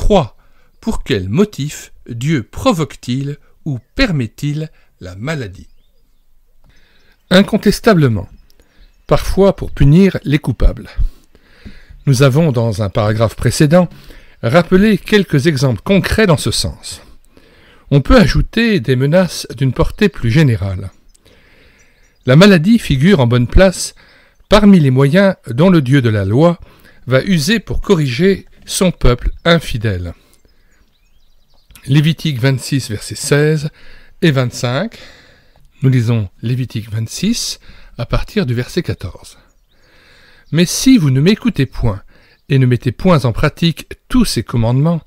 3. Pour quel motif Dieu provoque-t-il ou permet-il la maladie? Incontestablement, parfois pour punir les coupables. Nous avons, dans un paragraphe précédent, rappelé quelques exemples concrets dans ce sens. On peut ajouter des menaces d'une portée plus générale. La maladie figure en bonne place parmi les moyens dont le Dieu de la loi va user pour corriger son peuple infidèle. Lévitique 26, versets 16 et 25. Nous lisons Lévitique 26 à partir du verset 14. « Mais si vous ne m'écoutez point et ne mettez point en pratique tous ces commandements,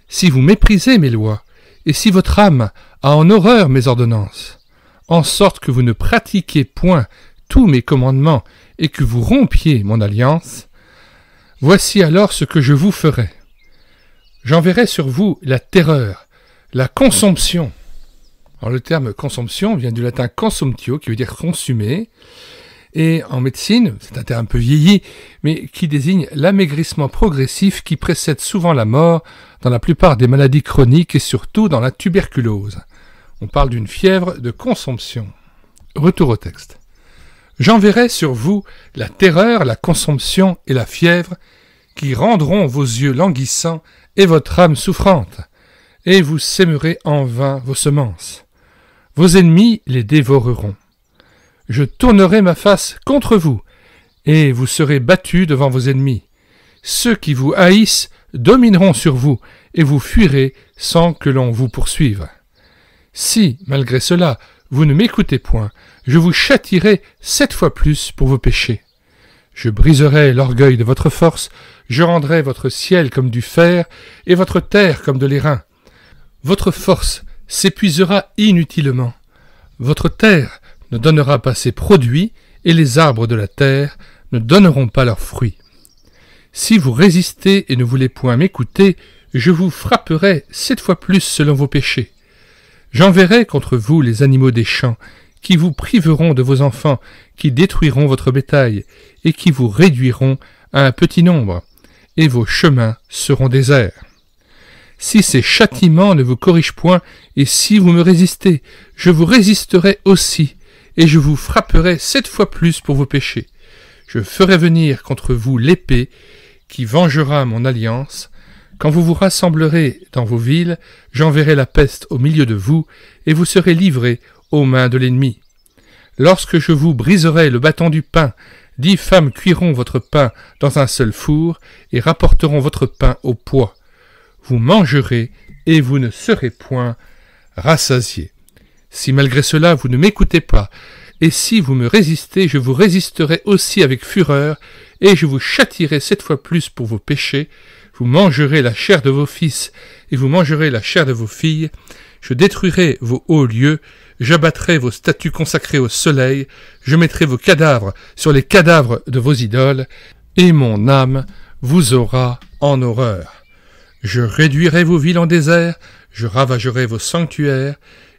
si vous méprisez mes lois, et si votre âme a en horreur mes ordonnances, en sorte que vous ne pratiquiez point tous mes commandements et que vous rompiez mon alliance, voici alors ce que je vous ferai. J'enverrai sur vous la terreur, la consomption. » Alors le terme consomption vient du latin consumptio, qui veut dire consumer, et en médecine, c'est un terme un peu vieilli, mais qui désigne l'amaigrissement progressif qui précède souvent la mort dans la plupart des maladies chroniques et surtout dans la tuberculose. On parle d'une fièvre de consomption. Retour au texte. « J'enverrai sur vous la terreur, la consomption et la fièvre, qui rendront vos yeux languissants et votre âme souffrante, et vous sèmerez en vain vos semences. Vos ennemis les dévoreront. Je tournerai ma face contre vous, et vous serez battus devant vos ennemis. Ceux qui vous haïssent domineront sur vous, et vous fuirez sans que l'on vous poursuive. Si, malgré cela, vous ne m'écoutez point, je vous châtierai 7 fois plus pour vos péchés. Je briserai l'orgueil de votre force, je rendrai votre ciel comme du fer, et votre terre comme de l'airain. Votre force s'épuisera inutilement. Votre terre ne donnera pas ses produits, et les arbres de la terre ne donneront pas leurs fruits. Si vous résistez et ne voulez point m'écouter, je vous frapperai 7 fois plus selon vos péchés. J'enverrai contre vous les animaux des champs, qui vous priveront de vos enfants, qui détruiront votre bétail, et qui vous réduiront à un petit nombre, et vos chemins seront déserts. Si ces châtiments ne vous corrigent point, et si vous me résistez, je vous résisterai aussi, et je vous frapperai 7 fois plus pour vos péchés. Je ferai venir contre vous l'épée, qui vengera mon alliance. Quand vous vous rassemblerez dans vos villes, j'enverrai la peste au milieu de vous, et vous serez livrés aux mains de l'ennemi. Lorsque je vous briserai le bâton du pain, 10 femmes cuiront votre pain dans un seul four, et rapporteront votre pain au poids. Vous mangerez, et vous ne serez point rassasiés. Si malgré cela vous ne m'écoutez pas, et si vous me résistez, je vous résisterai aussi avec fureur, et je vous châtierai 7 fois plus pour vos péchés. Vous mangerez la chair de vos fils, et vous mangerez la chair de vos filles. Je détruirai vos hauts lieux, j'abattrai vos statues consacrées au soleil, je mettrai vos cadavres sur les cadavres de vos idoles, et mon âme vous aura en horreur. Je réduirai vos villes en désert, je ravagerai vos sanctuaires,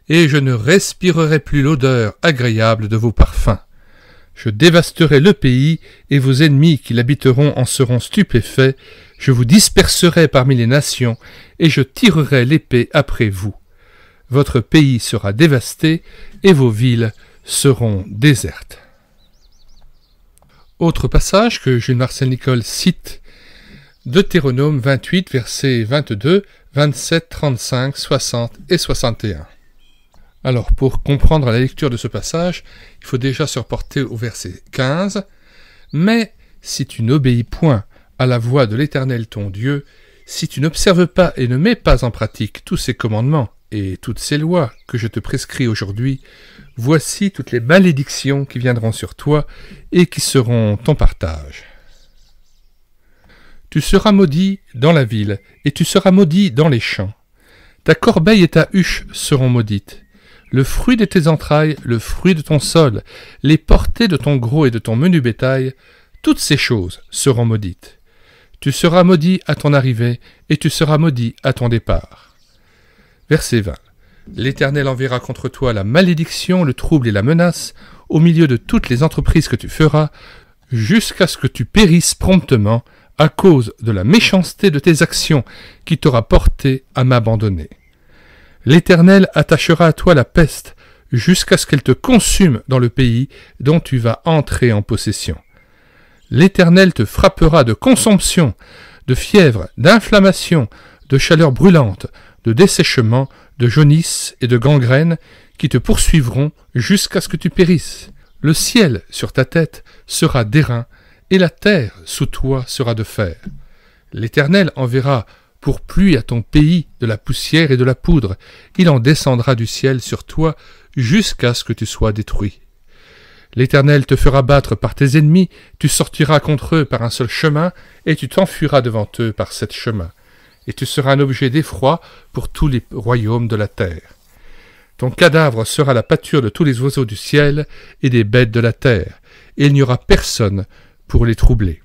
et je ne respirerai plus l'odeur agréable de vos parfums. Je dévasterai le pays, et vos ennemis qui l'habiteront en seront stupéfaits. Je vous disperserai parmi les nations, et je tirerai l'épée après vous. Votre pays sera dévasté, et vos villes seront désertes. Autre passage que Jules-Marcel Nicolle cite, Deutéronome 28, versets 22, 27, 35, 60 et 61. Alors, pour comprendre la lecture de ce passage, il faut déjà se reporter au verset 15. « Mais si tu n'obéis point à la voix de l'Éternel ton Dieu, si tu n'observes pas et ne mets pas en pratique tous ces commandements et toutes ces lois que je te prescris aujourd'hui, voici toutes les malédictions qui viendront sur toi et qui seront ton partage. Tu seras maudit dans la ville, et tu seras maudit dans les champs. Ta corbeille et ta huche seront maudites. Le fruit de tes entrailles, le fruit de ton sol, les portées de ton gros et de ton menu bétail, toutes ces choses seront maudites. Tu seras maudit à ton arrivée, et tu seras maudit à ton départ. » Verset 20. L'Éternel enverra contre toi la malédiction, le trouble et la menace, au milieu de toutes les entreprises que tu feras, jusqu'à ce que tu périsses promptement à cause de la méchanceté de tes actions qui t'aura porté à m'abandonner. L'Éternel attachera à toi la peste jusqu'à ce qu'elle te consume dans le pays dont tu vas entrer en possession. L'Éternel te frappera de consomption, de fièvre, d'inflammation, de chaleur brûlante, de dessèchement, de jaunisse et de gangrène qui te poursuivront jusqu'à ce que tu périsses. Le ciel sur ta tête sera d'airain et la terre sous toi sera de fer. L'Éternel enverra pour pluie à ton pays de la poussière et de la poudre. Il en descendra du ciel sur toi jusqu'à ce que tu sois détruit. L'Éternel te fera battre par tes ennemis, tu sortiras contre eux par un seul chemin, et tu t'enfuiras devant eux par 7 chemins. Et tu seras un objet d'effroi pour tous les royaumes de la terre. Ton cadavre sera la pâture de tous les oiseaux du ciel et des bêtes de la terre, et il n'y aura personne pour les troubler.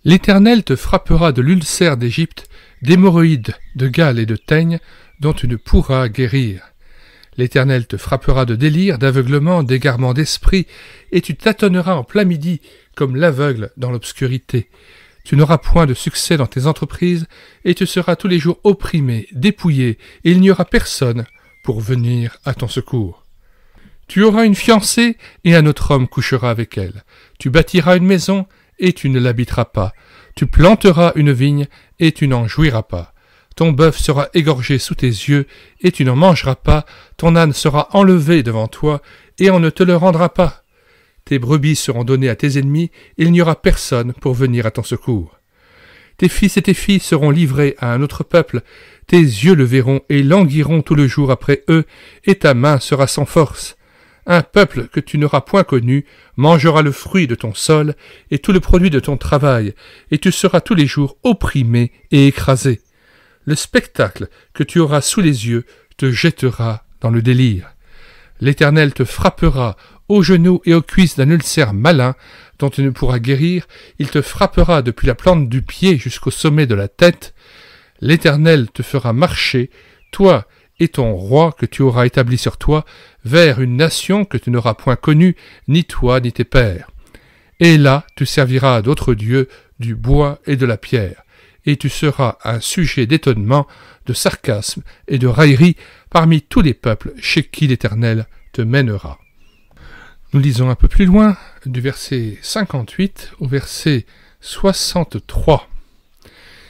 L'Éternel te frappera de l'ulcère d'Égypte, d'hémorroïdes, de gale et de teigne, dont tu ne pourras guérir. L'Éternel te frappera de délire, d'aveuglement, d'égarement d'esprit, et tu tâtonneras en plein midi comme l'aveugle dans l'obscurité. Tu n'auras point de succès dans tes entreprises, et tu seras tous les jours opprimé, dépouillé, et il n'y aura personne pour venir à ton secours. Tu auras une fiancée, et un autre homme couchera avec elle. Tu bâtiras une maison, et tu ne l'habiteras pas. Tu planteras une vigne, et tu n'en jouiras pas. Ton bœuf sera égorgé sous tes yeux, et tu n'en mangeras pas. Ton âne sera enlevé devant toi, et on ne te le rendra pas. Tes brebis seront données à tes ennemis, et il n'y aura personne pour venir à ton secours. Tes fils et tes filles seront livrés à un autre peuple, tes yeux le verront et languiront tout le jour après eux, et ta main sera sans force. Un peuple que tu n'auras point connu mangera le fruit de ton sol, et tout le produit de ton travail, et tu seras tous les jours opprimé et écrasé. Le spectacle que tu auras sous les yeux te jettera dans le délire. L'Éternel te frappera aux genoux et aux cuisses d'un ulcère malin dont tu ne pourras guérir. Il te frappera depuis la plante du pied jusqu'au sommet de la tête. L'Éternel te fera marcher, toi et ton roi que tu auras établi sur toi, vers une nation que tu n'auras point connue, ni toi ni tes pères. Et là tu serviras à d'autres dieux du bois et de la pierre. Et tu seras un sujet d'étonnement, de sarcasme et de raillerie parmi tous les peuples chez qui l'Éternel te mènera. Nous lisons un peu plus loin, du verset 58 au verset 63.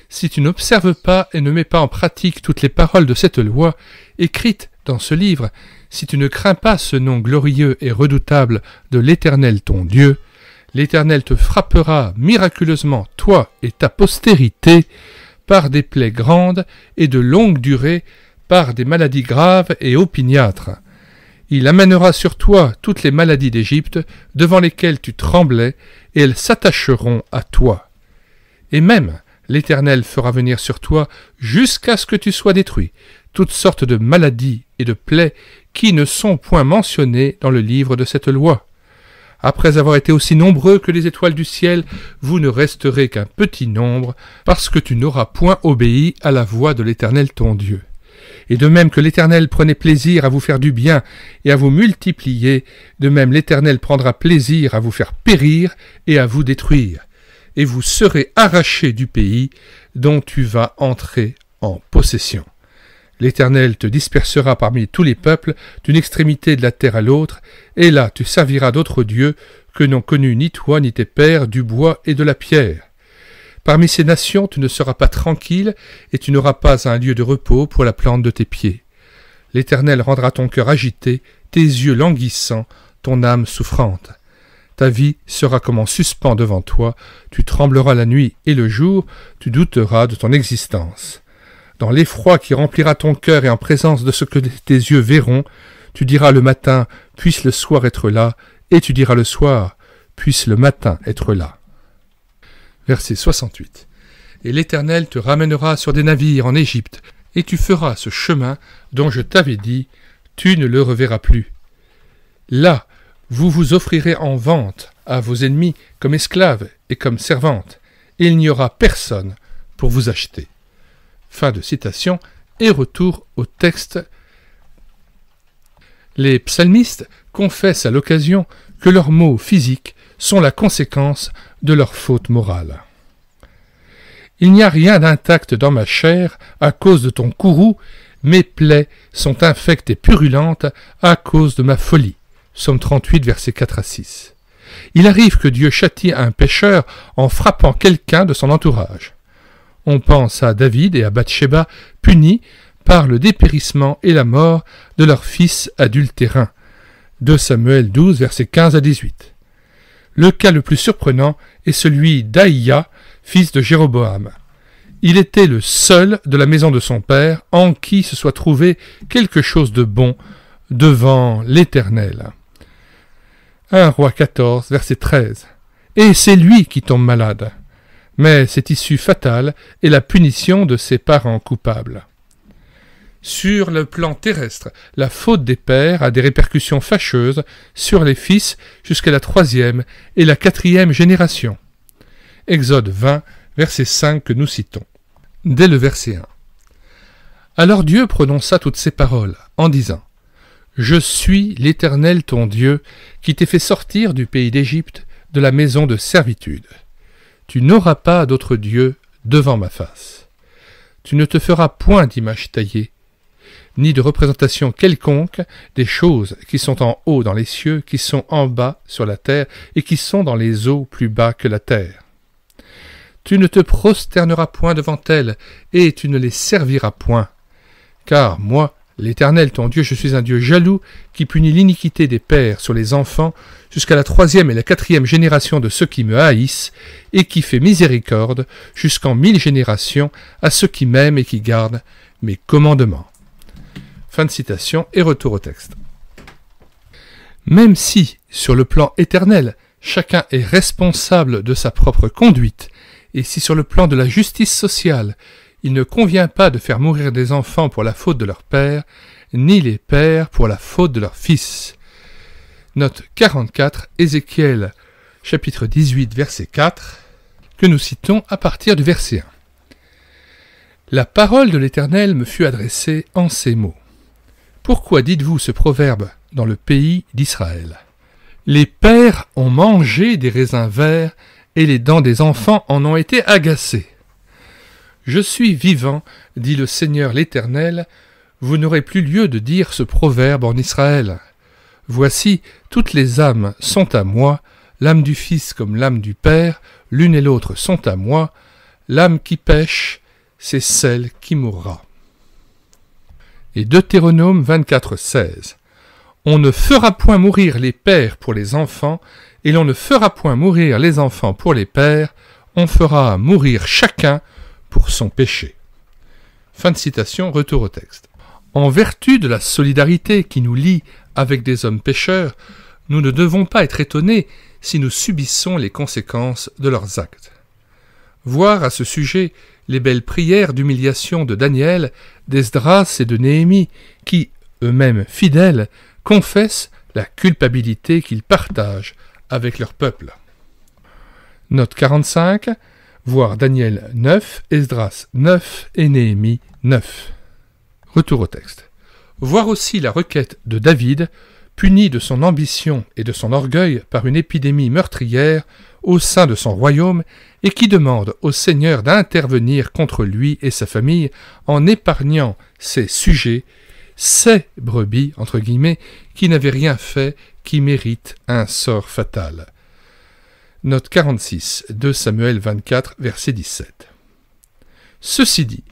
Si tu n'observes pas et ne mets pas en pratique toutes les paroles de cette loi, écrites dans ce livre, si tu ne crains pas ce nom glorieux et redoutable de l'Éternel ton Dieu, l'Éternel te frappera miraculeusement, toi et ta postérité, par des plaies grandes et de longue durée, par des maladies graves et opiniâtres. Il amènera sur toi toutes les maladies d'Égypte, devant lesquelles tu tremblais, et elles s'attacheront à toi. Et même l'Éternel fera venir sur toi, jusqu'à ce que tu sois détruit, toutes sortes de maladies et de plaies qui ne sont point mentionnées dans le livre de cette loi. Après avoir été aussi nombreux que les étoiles du ciel, vous ne resterez qu'un petit nombre, parce que tu n'auras point obéi à la voix de l'Éternel ton Dieu. Et de même que l'Éternel prenait plaisir à vous faire du bien et à vous multiplier, de même l'Éternel prendra plaisir à vous faire périr et à vous détruire. Et vous serez arrachés du pays dont tu vas entrer en possession. L'Éternel te dispersera parmi tous les peuples, d'une extrémité de la terre à l'autre, et là tu serviras d'autres dieux que n'ont connus ni toi ni tes pères, du bois et de la pierre. Parmi ces nations tu ne seras pas tranquille, et tu n'auras pas un lieu de repos pour la plante de tes pieds. L'Éternel rendra ton cœur agité, tes yeux languissants, ton âme souffrante. Ta vie sera comme en suspens devant toi, tu trembleras la nuit et le jour, tu douteras de ton existence. Dans l'effroi qui remplira ton cœur et en présence de ce que tes yeux verront, tu diras le matin, puisse le soir être là, et tu diras le soir, puisse le matin être là. Verset 68. Et l'Éternel te ramènera sur des navires en Égypte, et tu feras ce chemin dont je t'avais dit, tu ne le reverras plus. Là, vous vous offrirez en vente à vos ennemis comme esclaves et comme servantes, et il n'y aura personne pour vous acheter. Fin de citation et retour au texte. Les psalmistes confessent à l'occasion que leurs maux physiques sont la conséquence de leur faute morale. Il n'y a rien d'intact dans ma chair à cause de ton courroux, mes plaies sont infectes et purulentes à cause de ma folie. Psaume 38, versets 4 à 6. Il arrive que Dieu châtie un pécheur en frappant quelqu'un de son entourage. On pense à David et à Bathsheba, punis par le dépérissement et la mort de leur fils adultérin. 2 Samuel 12, versets 15 à 18. Le cas le plus surprenant est celui d'Aïa, fils de Jéroboam. Il était le seul de la maison de son père en qui se soit trouvé quelque chose de bon devant l'Éternel. 1 Roi 14, verset 13. Et c'est lui qui tombe malade. Mais cette issue fatale est la punition de ses parents coupables. Sur le plan terrestre, la faute des pères a des répercussions fâcheuses sur les fils jusqu'à la 3e et la 4e génération. Exode 20, verset 5 que nous citons. Dès le verset 1. Alors Dieu prononça toutes ces paroles, en disant « Je suis l'Éternel ton Dieu, qui t'ai fait sortir du pays d'Égypte, de la maison de servitude. Tu n'auras pas d'autre Dieu devant ma face. Tu ne te feras point d'image taillée, ni de représentation quelconque des choses qui sont en haut dans les cieux, qui sont en bas sur la terre, et qui sont dans les eaux plus bas que la terre. Tu ne te prosterneras point devant elles, et tu ne les serviras point. Car moi, l'Éternel ton Dieu, je suis un Dieu jaloux, qui punit l'iniquité des pères sur les enfants, jusqu'à la 3e et la 4e génération de ceux qui me haïssent, et qui fait miséricorde jusqu'en 1000 générations à ceux qui m'aiment et qui gardent mes commandements. » Fin de citation et retour au texte. Même si, sur le plan éternel, chacun est responsable de sa propre conduite, et si sur le plan de la justice sociale, il ne convient pas de faire mourir des enfants pour la faute de leur père, ni les pères pour la faute de leurs fils. Note 44, Ézéchiel, chapitre 18, verset 4, que nous citons à partir du verset 1. La parole de l'Éternel me fut adressée en ces mots. Pourquoi dites-vous ce proverbe dans le pays d'Israël? Les pères ont mangé des raisins verts, et les dents des enfants en ont été agacées. Je suis vivant, dit le Seigneur l'Éternel, vous n'aurez plus lieu de dire ce proverbe en Israël. Voici, toutes les âmes sont à moi, l'âme du Fils comme l'âme du Père, l'une et l'autre sont à moi, l'âme qui pêche, c'est celle qui mourra. Et Deutéronome 24, 16. On ne fera point mourir les pères pour les enfants, et l'on ne fera point mourir les enfants pour les pères, on fera mourir chacun pour son péché. Fin de citation, retour au texte. En vertu de la solidarité qui nous lie avec des hommes pécheurs, nous ne devons pas être étonnés si nous subissons les conséquences de leurs actes. Voir à ce sujet les belles prières d'humiliation de Daniel, d'Esdras et de Néhémie, qui, eux-mêmes fidèles, confessent la culpabilité qu'ils partagent avec leur peuple. Note 45, voir Daniel 9, Esdras 9 et Néhémie 9. Retour au texte. Voir aussi la requête de David, puni de son ambition et de son orgueil par une épidémie meurtrière au sein de son royaume, et qui demande au Seigneur d'intervenir contre lui et sa famille en épargnant ses sujets, ces brebis, entre guillemets, qui n'avaient rien fait, qui méritent un sort fatal. Note 46, 2 Samuel 24, verset 17. Ceci dit,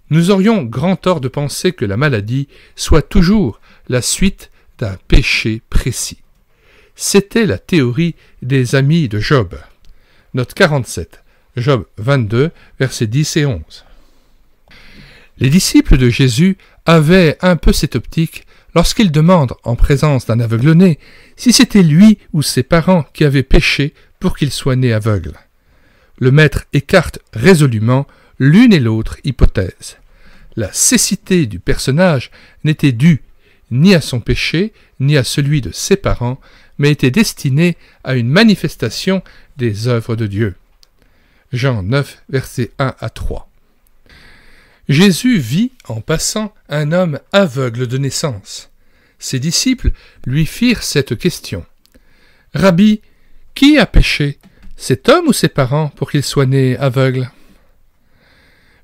nous aurions grand tort de penser que la maladie soit toujours la suite d'un péché précis. C'était la théorie des amis de Job. Note 47, Job 22, versets 10 et 11. Les disciples de Jésus avaient un peu cette optique lorsqu'ils demandent, en présence d'un aveugle-né, si c'était lui ou ses parents qui avaient péché pour qu'il soit né aveugle. Le maître écarte résolument l'une et l'autre hypothèse. La cécité du personnage n'était due ni à son péché, ni à celui de ses parents, mais était destinée à une manifestation des œuvres de Dieu. Jean 9, versets 1 à 3. Jésus vit, en passant, un homme aveugle de naissance. Ses disciples lui firent cette question. « Rabbi, Qui a péché, cet homme ou ses parents, pour qu'il soit né aveugle?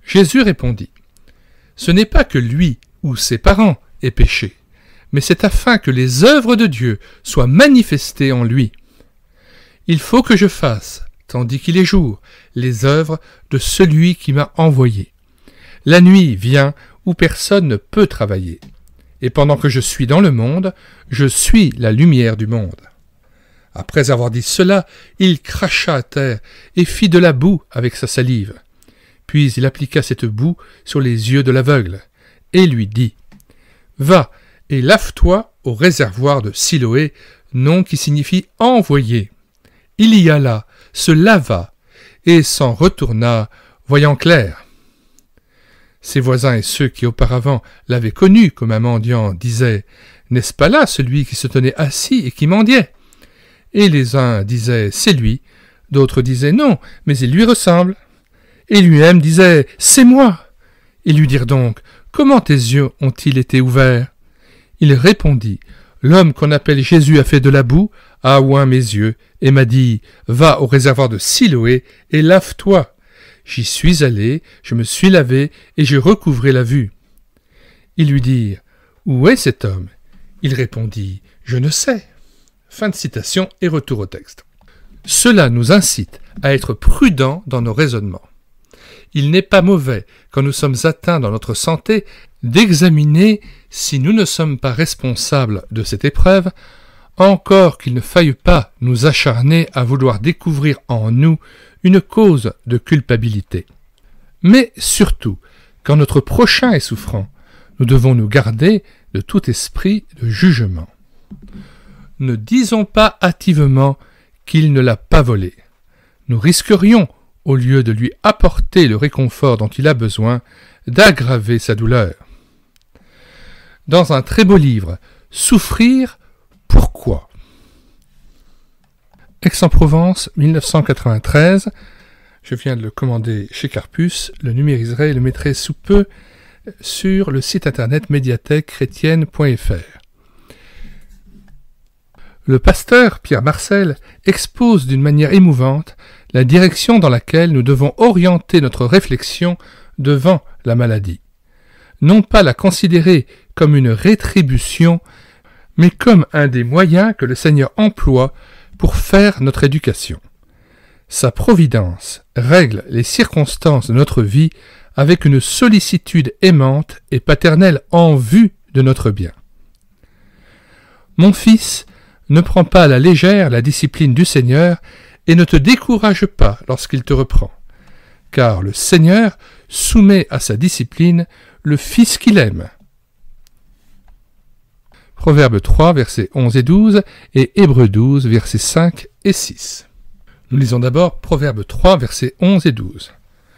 Jésus répondit, ce n'est pas que lui ou ses parents aient péché, mais c'est afin que les œuvres de Dieu soient manifestées en lui. Il faut que je fasse, tandis qu'il est jour, les œuvres de celui qui m'a envoyé. La nuit vient où personne ne peut travailler. Et pendant que je suis dans le monde, je suis la lumière du monde. Après avoir dit cela, il cracha à terre et fit de la boue avec sa salive. Puis il appliqua cette boue sur les yeux de l'aveugle, et lui dit « Va et lave-toi au réservoir de Siloé, nom qui signifie « envoyé ». Il y alla, se lava, et s'en retourna, voyant clair. Ses voisins et ceux qui auparavant l'avaient connu comme un mendiant disaient « N'est-ce pas là celui qui se tenait assis et qui mendiait ?» Et les uns disaient « C'est lui », d'autres disaient « Non, mais il lui ressemble ». Et lui-même disait « C'est moi ». Ils lui dirent donc « Comment tes yeux ont-ils été ouverts ?» Il répondit « L'homme qu'on appelle Jésus a fait de la boue, a oint mes yeux, et m'a dit « Va au réservoir de Siloé et lave-toi ». J'y suis allé, je me suis lavé, et j'ai recouvré la vue. Ils lui dirent « Où est cet homme ?» Il répondit « Je ne sais ». Fin de citation et retour au texte. Cela nous incite à être prudents dans nos raisonnements. Il n'est pas mauvais, quand nous sommes atteints dans notre santé, d'examiner si nous ne sommes pas responsables de cette épreuve, encore qu'il ne faille pas nous acharner à vouloir découvrir en nous une cause de culpabilité. Mais surtout, quand notre prochain est souffrant, nous devons nous garder de tout esprit de jugement. Ne disons pas hâtivement qu'il ne l'a pas volé. Nous risquerions, au lieu de lui apporter le réconfort dont il a besoin, d'aggraver sa douleur. Dans un très beau livre, « Souffrir, pourquoi ?» Aix-en-Provence, 1993. Je viens de le commander chez Carpus, le numériserai et le mettrai sous peu sur le site internet médiathèque-chrétienne.fr. Le pasteur Pierre Marcel expose d'une manière émouvante la direction dans laquelle nous devons orienter notre réflexion devant la maladie. Non pas la considérer comme une rétribution, mais comme un des moyens que le Seigneur emploie pour faire notre éducation. Sa providence règle les circonstances de notre vie avec une sollicitude aimante et paternelle en vue de notre bien. Mon fils, ne prends pas à la légère la discipline du Seigneur et ne te décourage pas lorsqu'il te reprend, car le Seigneur soumet à sa discipline le fils qu'il aime. Proverbe 3, versets 11 et 12, et Hébreux 12, versets 5 et 6. Nous lisons d'abord Proverbe 3, versets 11 et 12.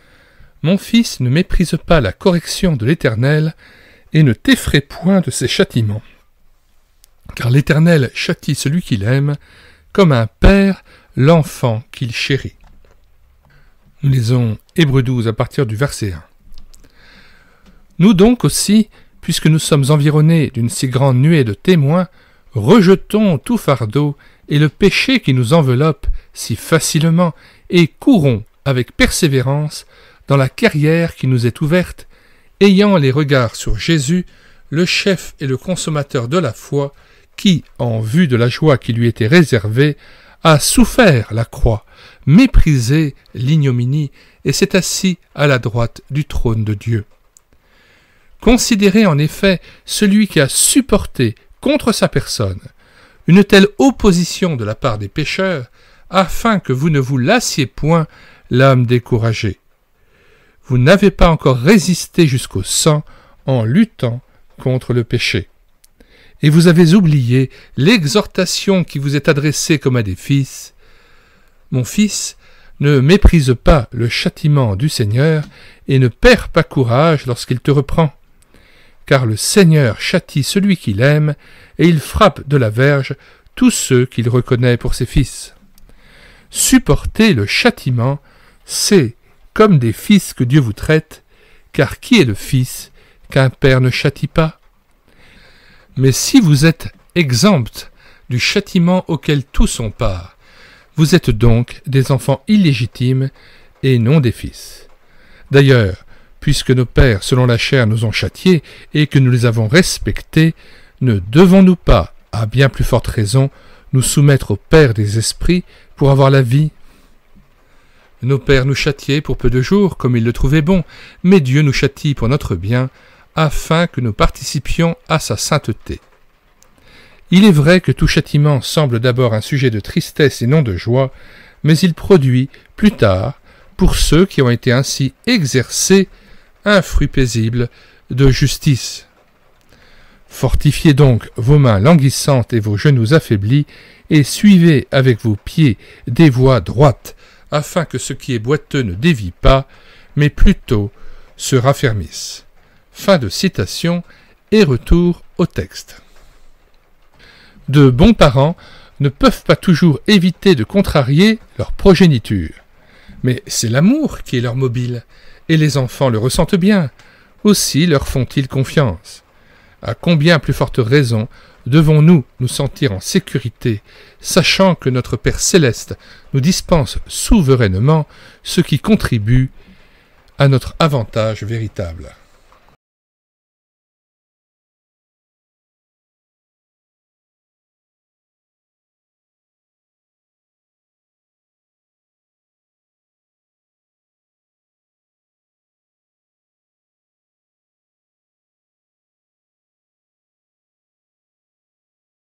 « Mon fils, ne méprise pas la correction de l'Éternel, et ne t'effraie point de ses châtiments. Car l'Éternel châtie celui qu'il aime, comme un père l'enfant qu'il chérit. » Nous lisons Hébreux 12 à partir du verset 1. Nous donc aussi, puisque nous sommes environnés d'une si grande nuée de témoins, rejetons tout fardeau et le péché qui nous enveloppe si facilement, et courons avec persévérance dans la carrière qui nous est ouverte, ayant les regards sur Jésus, le chef et le consommateur de la foi, qui, en vue de la joie qui lui était réservée, a souffert la croix, méprisé l'ignominie, et s'est assis à la droite du trône de Dieu. Considérez en effet celui qui a supporté contre sa personne une telle opposition de la part des pécheurs, afin que vous ne vous lassiez point l'âme découragée. Vous n'avez pas encore résisté jusqu'au sang en luttant contre le péché. Et vous avez oublié l'exhortation qui vous est adressée comme à des fils. Mon fils, ne méprise pas le châtiment du Seigneur et ne perds pas courage lorsqu'il te reprend. Car le Seigneur châtie celui qu'il aime, et il frappe de la verge tous ceux qu'il reconnaît pour ses fils. Supporter le châtiment, c'est comme des fils que Dieu vous traite, car qui est le fils qu'un père ne châtie pas? Mais si vous êtes exempt du châtiment auquel tous ont part, Vous êtes donc des enfants illégitimes et non des fils. D'ailleurs, puisque nos pères selon la chair nous ont châtiés et que nous les avons respectés, ne devons-nous pas, à bien plus forte raison, nous soumettre au Père des esprits pour avoir la vie? Nos pères nous châtiaient pour peu de jours, comme ils le trouvaient bon, mais Dieu nous châtie pour notre bien, afin que nous participions à sa sainteté. Il est vrai que tout châtiment semble d'abord un sujet de tristesse et non de joie, mais il produit, plus tard, pour ceux qui ont été ainsi exercés, un fruit paisible de justice. Fortifiez donc vos mains languissantes et vos genoux affaiblis, et suivez avec vos pieds des voies droites, afin que ce qui est boiteux ne dévie pas, mais plutôt se raffermisse. Fin de citation et retour au texte. De bons parents ne peuvent pas toujours éviter de contrarier leur progéniture. Mais c'est l'amour qui est leur mobile, et les enfants le ressentent bien. Aussi leur font-ils confiance. À combien plus forte raison devons-nous nous sentir en sécurité, sachant que notre Père céleste nous dispense souverainement ce qui contribue à notre avantage véritable.